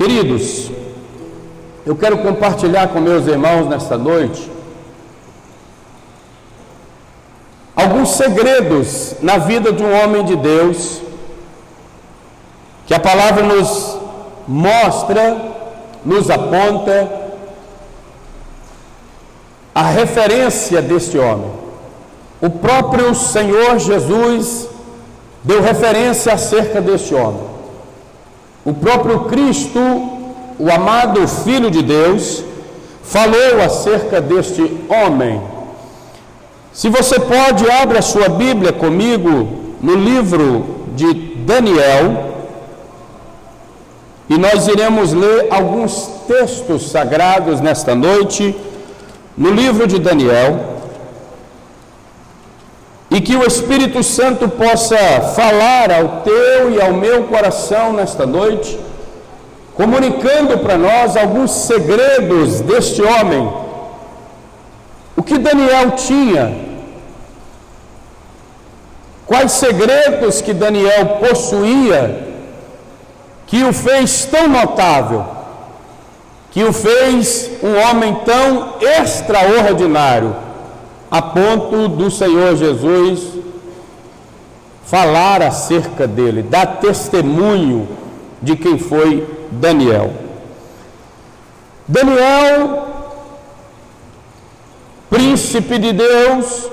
Queridos, eu quero compartilhar com meus irmãos nesta noite alguns segredos na vida de um homem de Deus que a palavra nos mostra, nos aponta a referência deste homem. O próprio Senhor Jesus deu referência acerca deste homem. O próprio Cristo, o amado Filho de Deus, falou acerca deste homem. Se você pode, abra a sua Bíblia comigo no livro de Daniel, e nós iremos ler alguns textos sagrados nesta noite, no livro de Daniel, e que o Espírito Santo possa falar ao teu e ao meu coração nesta noite, comunicando para nós alguns segredos deste homem. O que Daniel tinha? Quais segredos que Daniel possuía que o fez tão notável, que o fez um homem tão extraordinário, a ponto do Senhor Jesus falar acerca dele, dar testemunho de quem foi Daniel. Daniel, príncipe de Deus,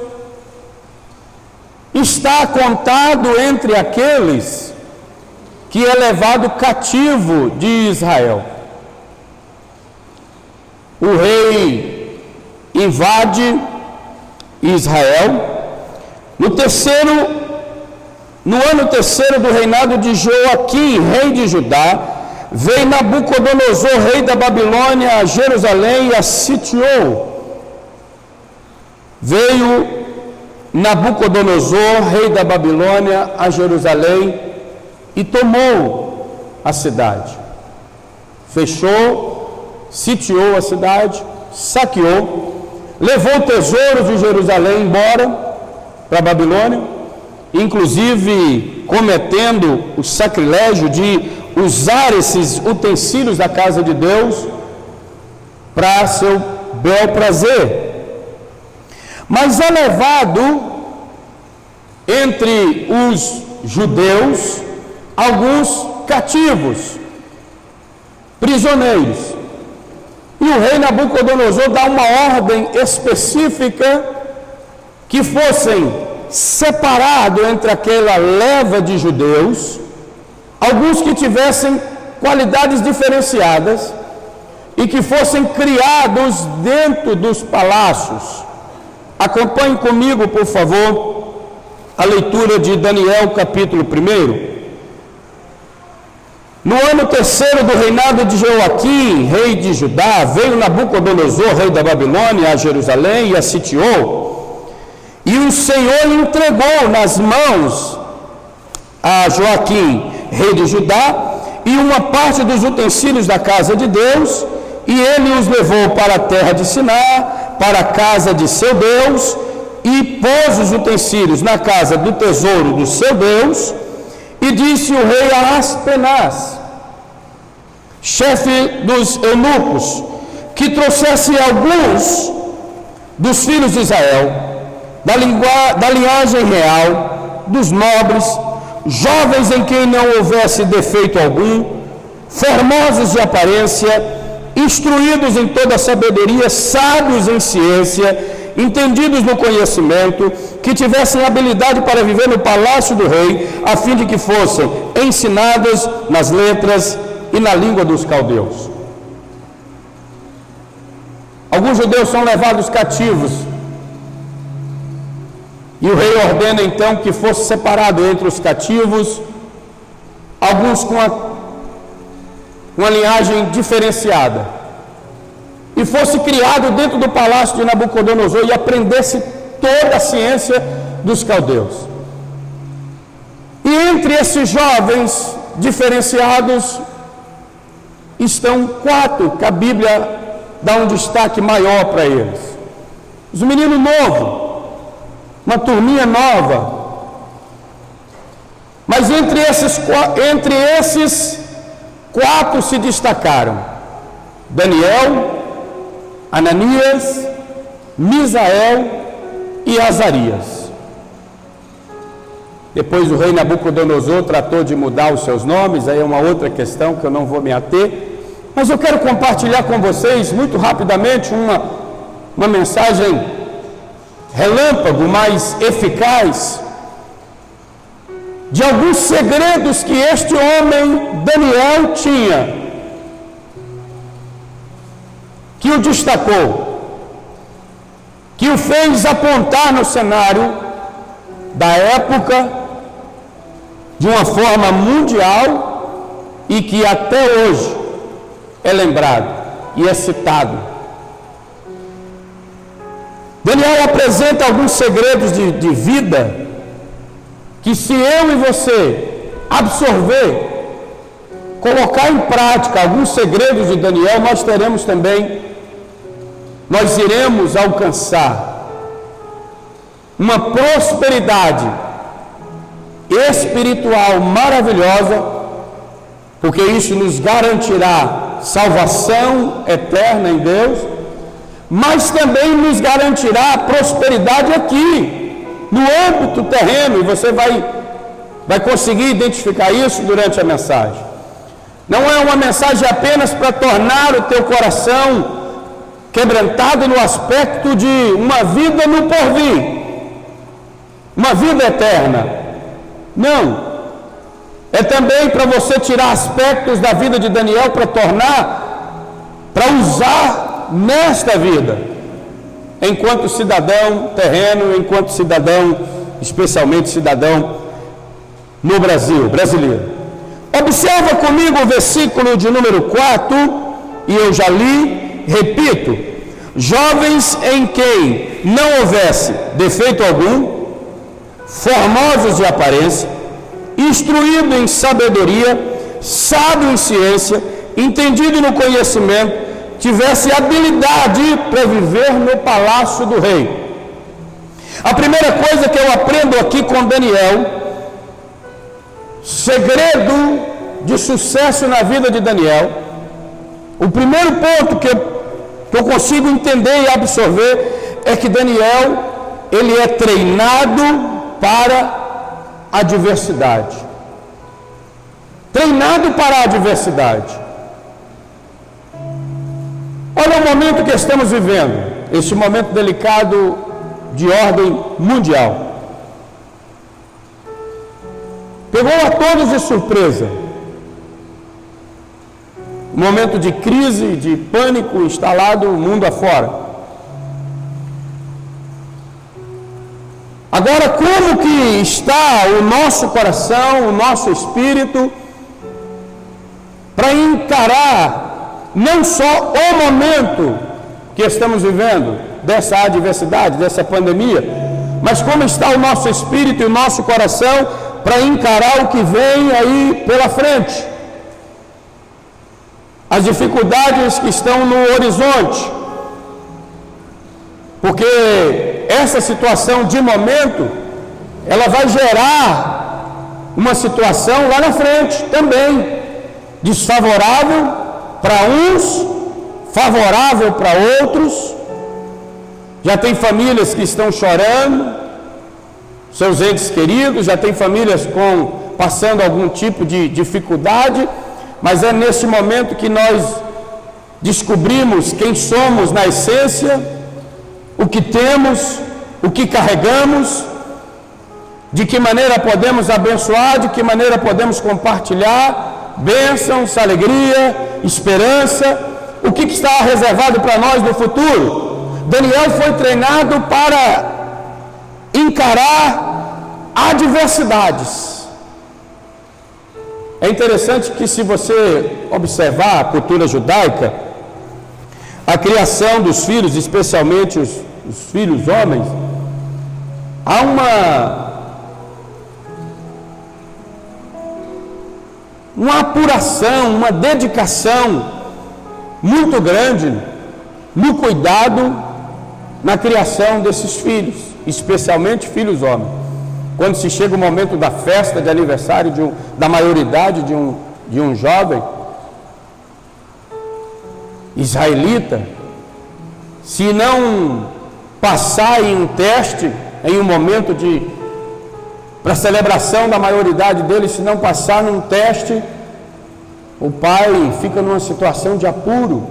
está contado entre aqueles que é levado cativo de Israel. O rei invade Israel. No ano terceiro do reinado de Joaquim, rei de Judá, veio Nabucodonosor, rei da Babilônia, a Jerusalém e a sitiou. Veio Nabucodonosor, rei da Babilônia, a Jerusalém e tomou a cidade. Fechou, sitiou a cidade, saqueou, levou tesouros de Jerusalém embora para a Babilônia, inclusive cometendo o sacrilégio de usar esses utensílios da casa de Deus para seu bel prazer. Mas é levado entre os judeus alguns cativos, prisioneiros. E o rei Nabucodonosor dá uma ordem específica que fossem separados entre aquela leva de judeus, alguns que tivessem qualidades diferenciadas e que fossem criados dentro dos palácios. Acompanhe comigo, por favor, a leitura de Daniel, capítulo 1. No ano terceiro do reinado de Joaquim, rei de Judá, veio Nabucodonosor, rei da Babilônia, a Jerusalém e a sitiou. E o Senhor entregou nas mãos a Joaquim, rei de Judá, e uma parte dos utensílios da casa de Deus, e ele os levou para a terra de Siná, para a casa de seu Deus, e pôs os utensílios na casa do tesouro do seu Deus. E disse o rei a Aspenaz, chefe dos eunucos, que trouxesse alguns dos filhos de Israel, da linhagem real, dos nobres, jovens em quem não houvesse defeito algum, formosos de aparência, instruídos em toda a sabedoria, sábios em ciência, entendidos no conhecimento, que tivessem habilidade para viver no palácio do rei, a fim de que fossem ensinados nas letras e na língua dos caldeus. Alguns judeus são levados cativos, e o rei ordena então que fosse separado entre os cativos alguns com uma linhagem diferenciada, e fosse criado dentro do palácio de Nabucodonosor e aprendesse toda a ciência dos caldeus. E entre esses jovens diferenciados estão 4 que a Bíblia dá um destaque maior para eles. Os meninos novos, uma turminha nova. Mas entre esses 4 se destacaram: Daniel, Ananias, Misael e Azarias. Depois o rei Nabucodonosor tratou de mudar os seus nomes, aí é uma outra questão que eu não vou me ater, mas eu quero compartilhar com vocês muito rapidamente uma mensagem relâmpago, mas eficaz, de alguns segredos que este homem Daniel tinha, que o destacou, que o fez apontar no cenário da época de uma forma mundial e que até hoje é lembrado e é citado. Daniel apresenta alguns segredos de vida que, se eu e você absorver, colocar em prática alguns segredos de Daniel, nós iremos alcançar uma prosperidade espiritual maravilhosa, porque isso nos garantirá salvação eterna em Deus, mas também nos garantirá prosperidade aqui, no âmbito terreno, e você vai conseguir identificar isso durante a mensagem. Não é uma mensagem apenas para tornar o teu coração quebrantado no aspecto de uma vida no porvir, uma vida eterna. Não. É também para você tirar aspectos da vida de Daniel para usar nesta vida, enquanto cidadão terreno, enquanto cidadão, especialmente cidadão no Brasil, brasileiro. Observa comigo o versículo de número 4, e eu já li, repito: jovens em quem não houvesse defeito algum, formosos de aparência, instruído em sabedoria, sábio em ciência, entendido no conhecimento, tivesse habilidade para viver no palácio do rei. A primeira coisa que eu aprendo aqui com Daniel, segredo de sucesso na vida de Daniel, o primeiro ponto que eu consigo entender e absorver é que Daniel, ele é treinado para a adversidade. Treinado para a adversidade. Olha o momento que estamos vivendo, esse momento delicado de ordem mundial. Pegou a todos de surpresa. Momento de crise, de pânico instalado mundo afora. Agora, como que está o nosso coração, o nosso espírito, para encarar não só o momento que estamos vivendo, dessa adversidade, dessa pandemia, mas como está o nosso espírito e o nosso coração para encarar o que vem aí pela frente, as dificuldades que estão no horizonte, porque essa situação de momento, ela vai gerar uma situação lá na frente também, desfavorável para uns, favorável para outros. Já tem famílias que estão chorando seus entes queridos, já tem famílias passando algum tipo de dificuldade, mas é nesse momento que nós descobrimos quem somos na essência, o que temos, o que carregamos, de que maneira podemos abençoar, de que maneira podemos compartilhar bênçãos, alegria, esperança, o que está reservado para nós no futuro. Daniel foi treinado para encarar adversidades. É interessante que, se você observar a cultura judaica, a criação dos filhos, especialmente os filhos homens, há uma apuração, uma dedicação muito grande no cuidado, na criação desses filhos, especialmente filhos homens. Quando se chega o momento da festa de aniversário da maioridade de um jovem, israelita, se não passar em um teste, em um momento para a celebração da maioridade dele, se não passar num teste, o pai fica numa situação de apuro,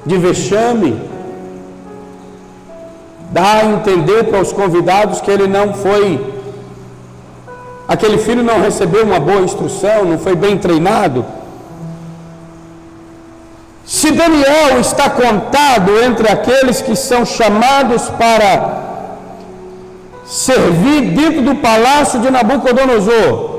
de vexame, dá a entender para os convidados que ele não foi, aquele filho não recebeu uma boa instrução, não foi bem treinado. Se Daniel está contado entre aqueles que são chamados para servir dentro do palácio de Nabucodonosor,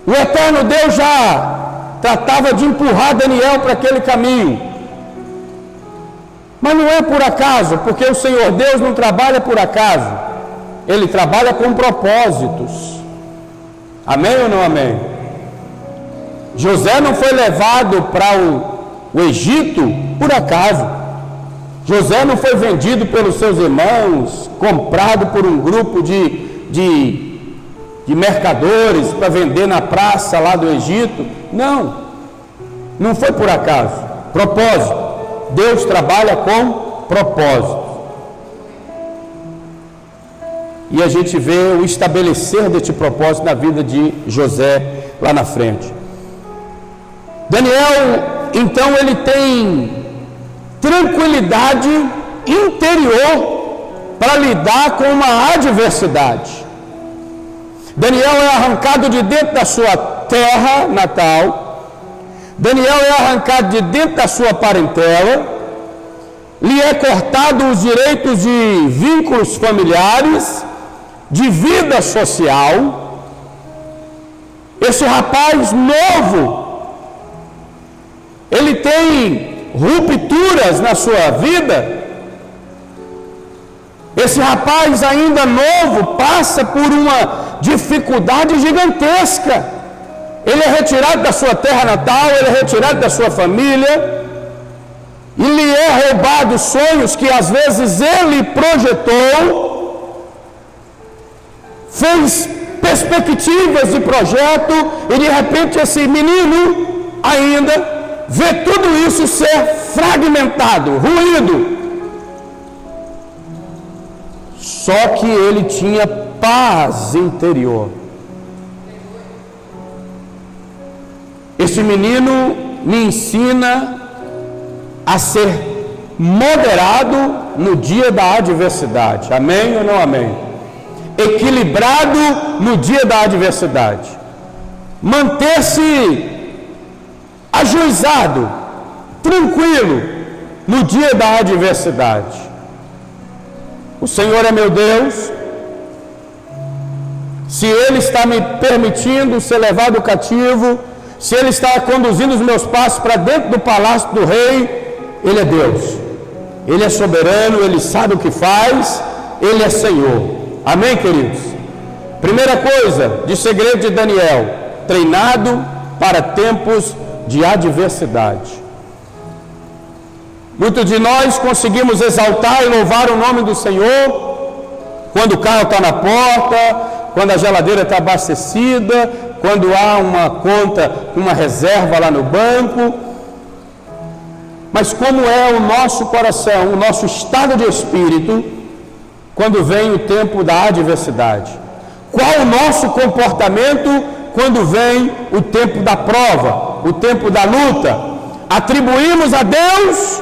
o eterno Deus já tratava de empurrar Daniel para aquele caminho. Mas não é por acaso, porque o Senhor Deus não trabalha por acaso. Ele trabalha com propósitos. Amém ou não amém? José não foi levado para o Egito por acaso. José não foi vendido pelos seus irmãos, comprado por um grupo de mercadores para vender na praça lá do Egito. Não foi por acaso. Propósito. Deus trabalha com propósito. E a gente vê o estabelecer deste propósito na vida de José lá na frente. Daniel, então, ele tem tranquilidade interior para lidar com uma adversidade. Daniel é arrancado de dentro da sua terra natal. Daniel é arrancado de dentro da sua parentela. Lhe é cortado os direitos de vínculos familiares, de vida social. Esse rapaz novo, ele tem rupturas na sua vida. Esse rapaz ainda novo passa por uma dificuldade gigantesca. Ele é retirado da sua terra natal, ele é retirado da sua família, e lhe é roubado sonhos que às vezes ele projetou, fez perspectivas de projeto, e de repente esse menino ainda vê tudo isso ser fragmentado, ruído. Só que ele tinha paz interior. Esse menino me ensina a ser moderado no dia da adversidade. Amém ou não amém? Equilibrado no dia da adversidade. Manter-se ajuizado, tranquilo, no dia da adversidade. O Senhor é meu Deus. Se Ele está me permitindo ser levado cativo, se Ele está conduzindo os meus passos para dentro do palácio do rei, Ele é Deus. Ele é soberano, Ele sabe o que faz, Ele é Senhor. Amém, queridos? Primeira coisa de segredo de Daniel: treinado para tempos de adversidade. Muitos de nós conseguimos exaltar e louvar o nome do Senhor quando o carro está na porta, quando a geladeira está abastecida, quando há uma conta, uma reserva lá no banco. Mas como é o nosso coração, o nosso estado de espírito, quando vem o tempo da adversidade? Qual o nosso comportamento quando vem o tempo da prova, o tempo da luta? Atribuímos a Deus: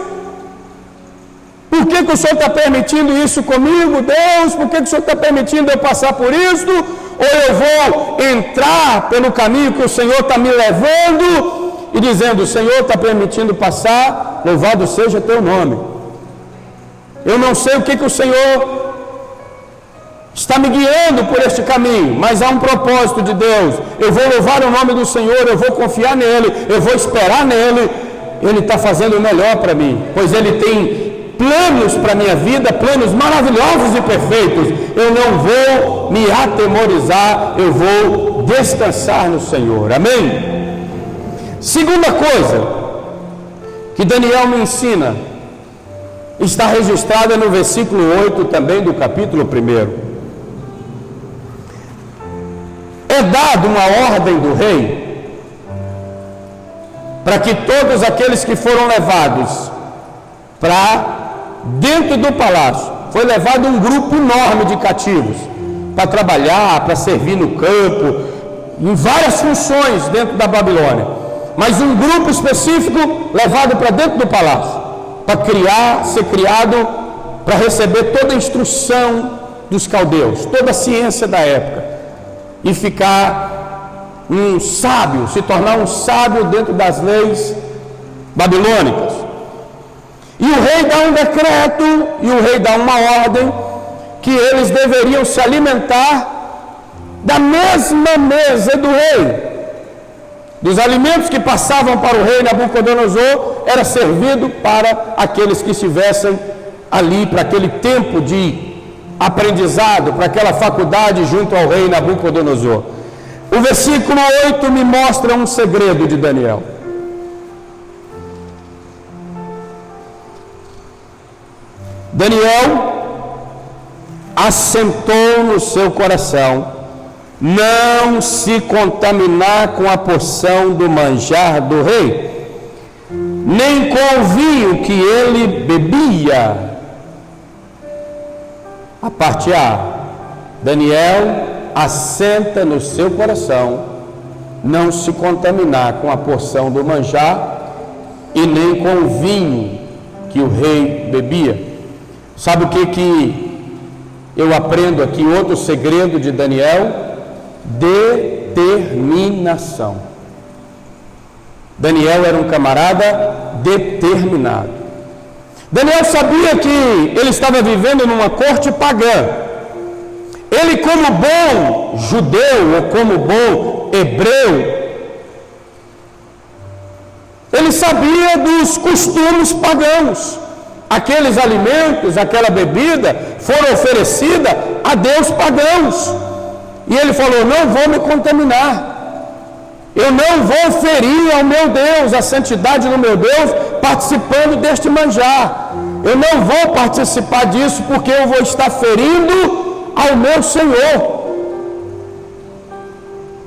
por que o Senhor está permitindo isso comigo, Deus? Por que o Senhor está permitindo eu passar por isso? Ou eu vou entrar pelo caminho que o Senhor está me levando e dizendo: o Senhor está permitindo passar, louvado seja teu nome. Eu não sei o que o Senhor está me guiando por este caminho, mas há um propósito de Deus. Eu vou louvar o nome do Senhor, eu vou confiar nele, eu vou esperar nele. Ele está fazendo o melhor para mim, pois Ele tem planos para a minha vida, planos maravilhosos e perfeitos. Eu não vou me atemorizar, eu vou descansar no Senhor. Amém? Segunda coisa que Daniel me ensina, está registrada no versículo 8 também do capítulo 1. É dado uma ordem do rei para que todos aqueles que foram levados para dentro do palácio, foi levado um grupo enorme de cativos, para trabalhar, para servir no campo, em várias funções dentro da Babilônia, mas um grupo específico levado para dentro do palácio, para ser criado, para receber toda a instrução dos caldeus, toda a ciência da época, e ficar um sábio, se tornar um sábio dentro das leis babilônicas. E o rei dá um decreto, e o rei dá uma ordem, que eles deveriam se alimentar da mesma mesa do rei. Dos alimentos que passavam para o rei Nabucodonosor, era servido para aqueles que estivessem ali, para aquele tempo de aprendizado, para aquela faculdade junto ao rei Nabucodonosor. O versículo 8 me mostra um segredo de Daniel. Daniel assentou no seu coração não se contaminar com a porção do manjar do rei, nem com o vinho que ele bebia. A parte A, Daniel assenta no seu coração não se contaminar com a porção do manjar e nem com o vinho que o rei bebia. Sabe o que eu aprendo aqui? Outro segredo de Daniel: determinação. Daniel era um camarada determinado. Daniel sabia que ele estava vivendo numa corte pagã. Ele, como bom judeu ou como bom hebreu, ele sabia dos costumes pagãos. Aqueles alimentos, aquela bebida foram oferecidas a deus pagãos. E ele falou: não vou me contaminar, eu não vou ferir ao meu Deus, a santidade do meu Deus, participando deste manjar. Eu não vou participar disso, porque eu vou estar ferindo ao meu Senhor.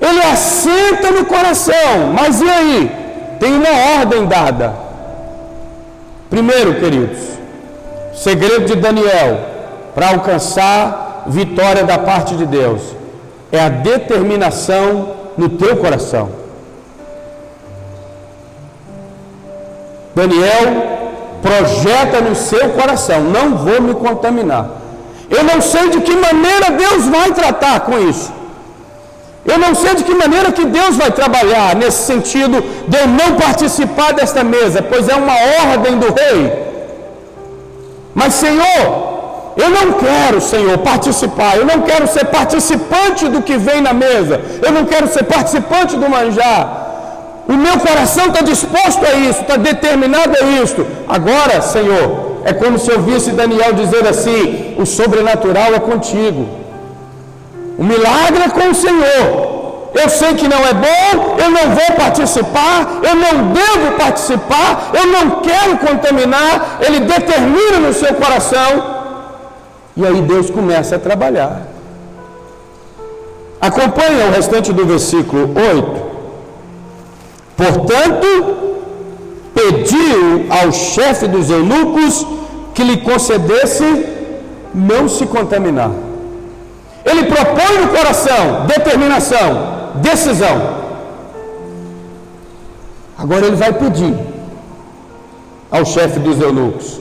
Ele assenta no coração, mas e aí? Tem uma ordem dada. Primeiro, queridos, segredo de Daniel para alcançar vitória da parte de Deus é a determinação no teu coração. Daniel projeta no seu coração: não vou me contaminar. Eu não sei de que maneira Deus vai tratar com isso. Eu não sei de que maneira que Deus vai trabalhar nesse sentido de eu não participar desta mesa, pois é uma ordem do rei. Mas, Senhor, eu não quero, Senhor, participar. Eu não quero ser participante do que vem na mesa. Eu não quero ser participante do manjar. O meu coração está disposto a isso, está determinado a isso. Agora, Senhor, é como se eu visse Daniel dizer assim: o sobrenatural é contigo, o milagre é com o Senhor. Eu sei que não é bom, eu não vou participar, eu não devo participar, eu não quero contaminar. Ele determina no seu coração, e aí Deus começa a trabalhar. Acompanha o restante do versículo 8. Portanto, pediu ao chefe dos eunucos que lhe concedesse não se contaminar. Ele propõe no coração determinação, decisão. Agora ele vai pedir ao chefe dos eunucos.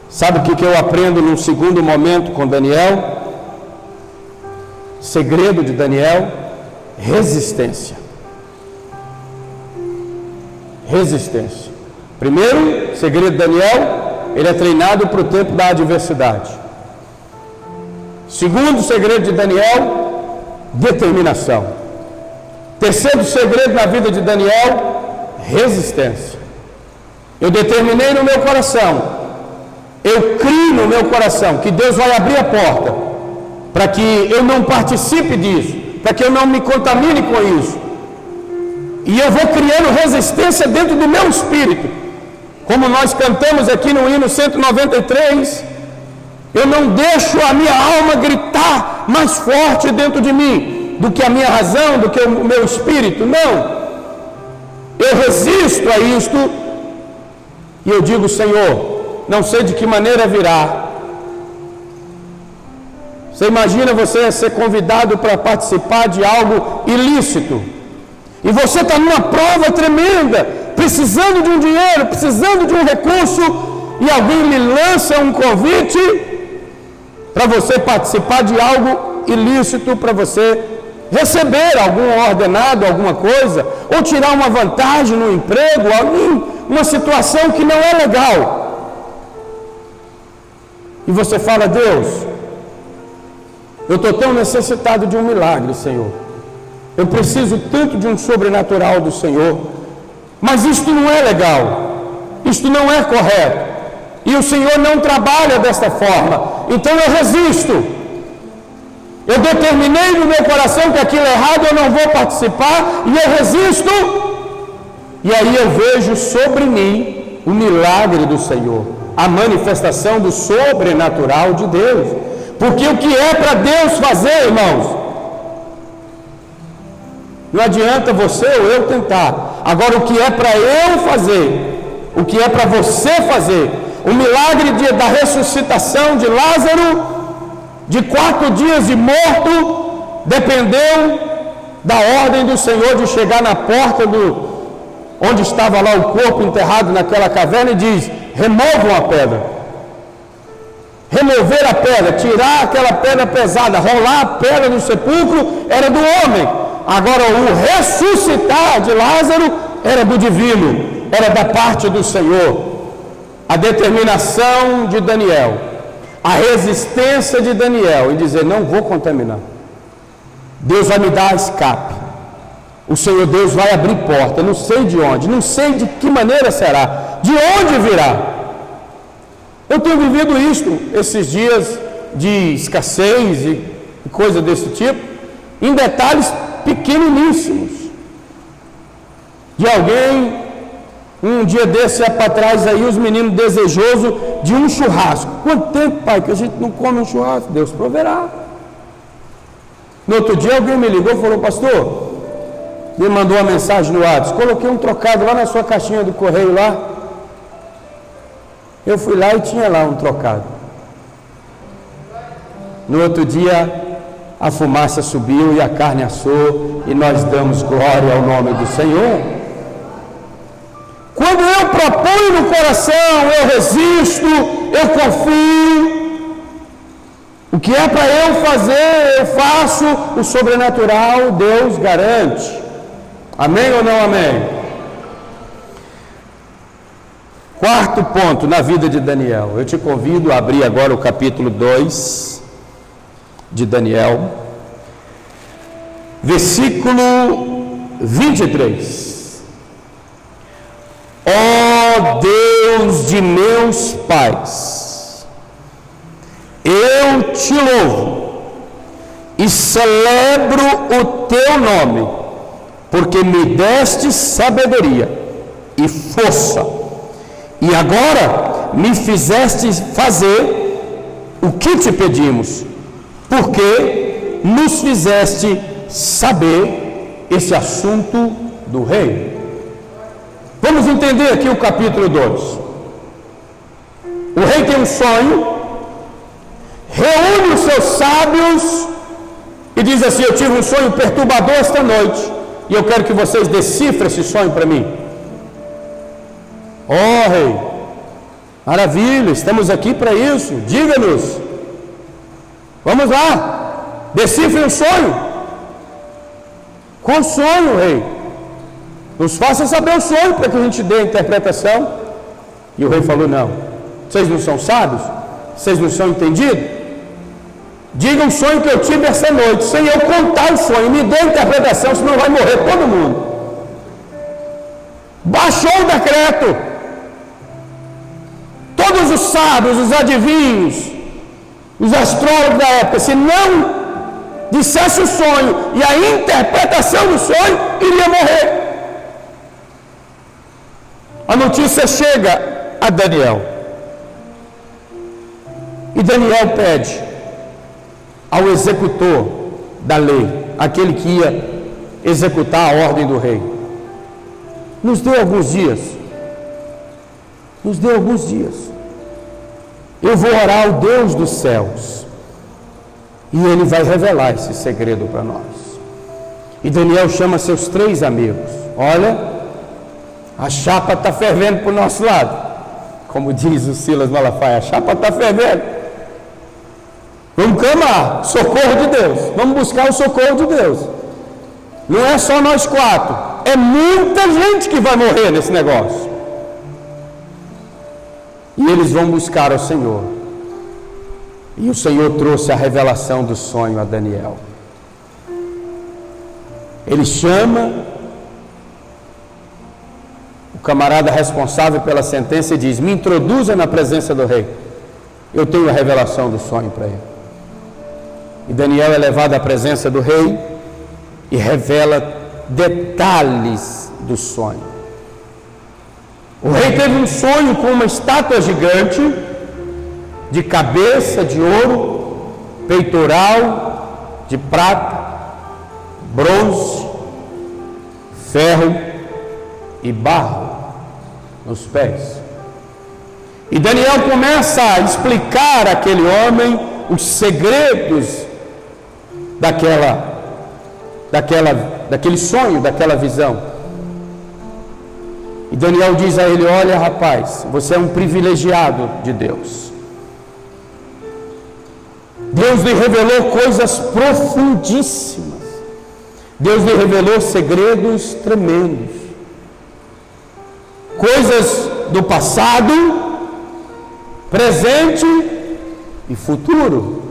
Sabe o que eu aprendo num segundo momento com Daniel? Segredo de Daniel: resistência. Resistência. Primeiro, segredo de Daniel: ele é treinado para o tempo da adversidade. Segundo segredo de Daniel: determinação. Terceiro segredo na vida de Daniel: resistência. Eu determinei no meu coração, eu crio no meu coração que Deus vai abrir a porta para que eu não participe disso, para que eu não me contamine com isso. E eu vou criando resistência dentro do meu espírito. Como nós cantamos aqui no hino 193, eu não deixo a minha alma gritar mais forte dentro de mim do que a minha razão, do que o meu espírito. Não. eu resisto a isto, e eu digo: Senhor, não sei de que maneira virá. Você imagina você ser convidado para participar de algo ilícito, e você está numa prova tremenda, precisando de um dinheiro, precisando de um recurso, e alguém lhe lança um convite para você participar de algo ilícito, para você receber algum ordenado, alguma coisa, ou tirar uma vantagem no emprego, uma situação que não é legal. E você fala: Deus, eu estou tão necessitado de um milagre, Senhor. Eu preciso tanto de um sobrenatural do Senhor, mas isto não é legal, isto não é correto, e o Senhor não trabalha desta forma, então eu resisto. Eu determinei no meu coração que aquilo é errado, eu não vou participar, e eu resisto. E aí eu vejo sobre mim o milagre do Senhor, a manifestação do sobrenatural de Deus. Porque o que é para Deus fazer, irmãos, não adianta você ou eu tentar. Agora, o que é para eu fazer, o que é para você fazer, o milagre da ressuscitação de Lázaro, de 4 dias de morto, dependeu da ordem do Senhor de chegar na porta onde estava lá o corpo enterrado naquela caverna, e diz: removam a pedra. Remover a pedra, tirar aquela pedra pesada, rolar a pedra do sepulcro, era do homem. Agora, o ressuscitar de Lázaro era do divino, era da parte do Senhor. A determinação de Daniel, a resistência de Daniel em dizer: não vou contaminar, Deus vai me dar escape, o Senhor Deus vai abrir porta, não sei de onde, não sei de que maneira será, de onde virá. Eu tenho vivido isto esses dias de escassez e coisa desse tipo, em detalhes pequeniníssimos, de alguém, um dia desse para trás aí, os meninos desejosos de um churrasco. Quanto tempo, pai, que a gente não come um churrasco? Deus proverá. No outro dia alguém me ligou e falou: pastor, me mandou uma mensagem no WhatsApp, coloquei um trocado lá na sua caixinha do correio lá. Eu fui lá e tinha lá um trocado. No outro dia a fumaça subiu e a carne assou, e nós damos glória ao nome do Senhor. Quando eu proponho no coração, eu resisto, eu confio. O que é para eu fazer, eu faço. O sobrenatural Deus garante. Amém ou não amém? Quarto ponto na vida de Daniel. Eu te convido a abrir agora o capítulo 2 de Daniel, versículo 23. Ó Deus de meus pais, eu te louvo e celebro o teu nome, porque me deste sabedoria e força, e agora me fizeste fazer o que te pedimos, porque nos fizeste saber esse assunto do rei. Vamos entender aqui o capítulo 2. O rei tem um sonho, reúne os seus sábios e diz assim: eu tive um sonho perturbador esta noite, e eu quero que vocês decifrem esse sonho para mim. Ó rei, maravilha, estamos aqui para isso, diga-nos. Vamos lá, decifrem o sonho. Qual sonho, rei? Nos faça saber o sonho para que a gente dê a interpretação. E o rei falou: não, vocês não são sábios? Vocês não são entendidos? Digam o sonho que eu tive essa noite, sem eu contar o sonho, me dê a interpretação, senão vai morrer todo mundo. Baixou o decreto. Todos os sábios, os adivinhos, os astrólogos da época, se não dissesse o sonho e a interpretação do sonho, iria morrer. A notícia chega a Daniel, e Daniel pede ao executor da lei, aquele que ia executar a ordem do rei: Nos dê alguns dias. Nos dê alguns dias. Eu vou orar ao Deus dos céus. E Ele vai revelar esse segredo para nós. E Daniel chama seus 3 amigos. Olha, a chapa está fervendo para o nosso lado. Como diz o Silas Malafaia, a chapa está fervendo. Vamos clamar, socorro de Deus. Vamos buscar o socorro de Deus. Não é só nós 4. É muita gente que vai morrer nesse negócio. E eles vão buscar o Senhor. E o Senhor trouxe a revelação do sonho a Daniel. Ele chama o camarada responsável pela sentença e diz: me introduza na presença do rei. Eu tenho a revelação do sonho para ele. E Daniel é levado à presença do rei e revela detalhes do sonho. O rei teve um sonho com uma estátua gigante, de cabeça de ouro, peitoral de prata, bronze, ferro e barro nos pés. E Daniel começa a explicar àquele homem os segredos daquele sonho, daquela visão. E Daniel diz a ele: olha, rapaz, você é um privilegiado de Deus. Deus lhe revelou coisas profundíssimas. Deus lhe revelou segredos tremendos. Coisas do passado, presente e futuro.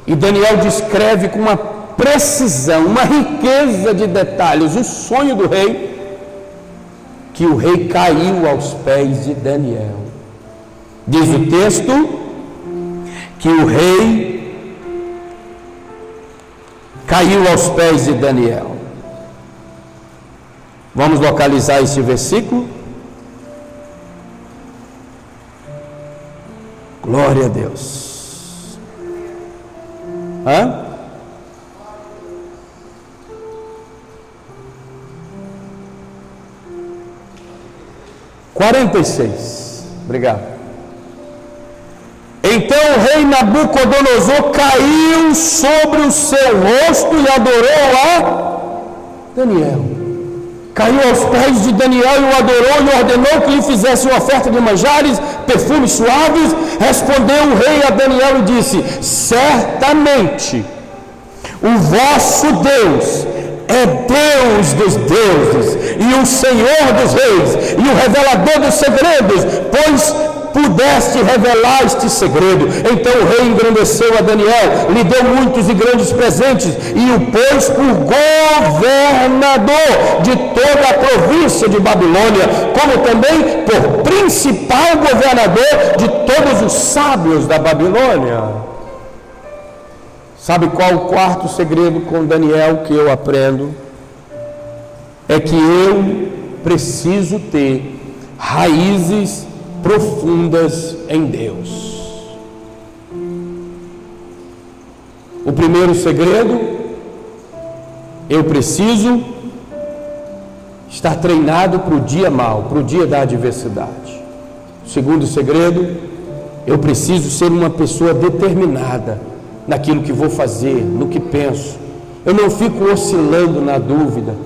E Daniel descreve com uma precisão, uma riqueza de detalhes, o sonho do rei, que o rei caiu aos pés de Daniel. Diz o texto que o rei caiu aos pés de Daniel. Vamos localizar esse versículo. Glória a Deus. Hã? (46). Obrigado. Então o rei Nabucodonosor caiu sobre o seu rosto e adorou a Daniel. Caiu aos pés de Daniel e o adorou e ordenou que lhe fizesse uma oferta de manjares, perfumes suaves. Respondeu o rei a Daniel e disse: certamente o vosso Deus é Deus dos deuses e o Senhor dos reis e o revelador dos segredos, pois pudeste revelar este segredo. Então o rei engrandeceu a Daniel, lhe deu muitos e grandes presentes e o pôs por governador de toda a província de Babilônia, como também por principal governador de todos os sábios da Babilônia. Sabe qual o quarto segredo com Daniel que eu aprendo? É que eu preciso ter raízes profundas em Deus. O primeiro segredo: eu preciso estar treinado para o dia mau, para o dia da adversidade. O segundo segredo: eu preciso ser uma pessoa determinada naquilo que vou fazer, no que penso. Eu não fico oscilando na dúvida,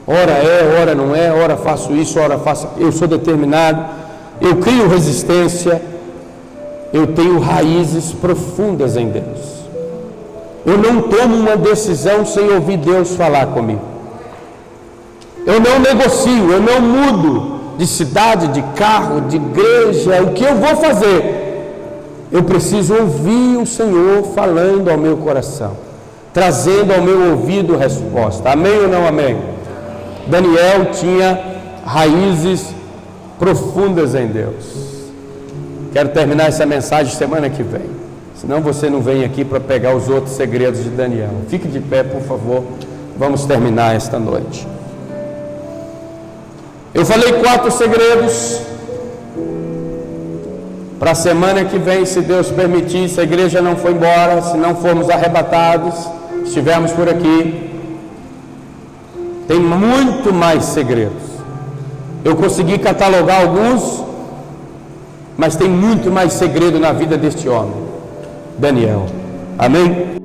ora é, ora não é, ora faço isso, ora faço. Eu sou determinado, eu crio resistência, eu tenho raízes profundas em Deus. Eu não tomo uma decisão sem ouvir Deus falar comigo. Eu não negocio, eu não mudo de cidade, de carro, de igreja. O que eu vou fazer? Eu preciso ouvir o Senhor falando ao meu coração, trazendo ao meu ouvido resposta. Amém ou não amém? Daniel tinha raízes profundas em Deus. Quero terminar essa mensagem semana que vem, senão você não vem aqui para pegar os outros segredos de Daniel. Fique de pé, por favor. Vamos terminar esta noite. Eu falei 4 segredos. Para a semana que vem, se Deus permitir, se a igreja não for embora, se não formos arrebatados, estivermos por aqui, tem muito mais segredos. Eu consegui catalogar alguns, mas tem muito mais segredo na vida deste homem, Daniel. Amém?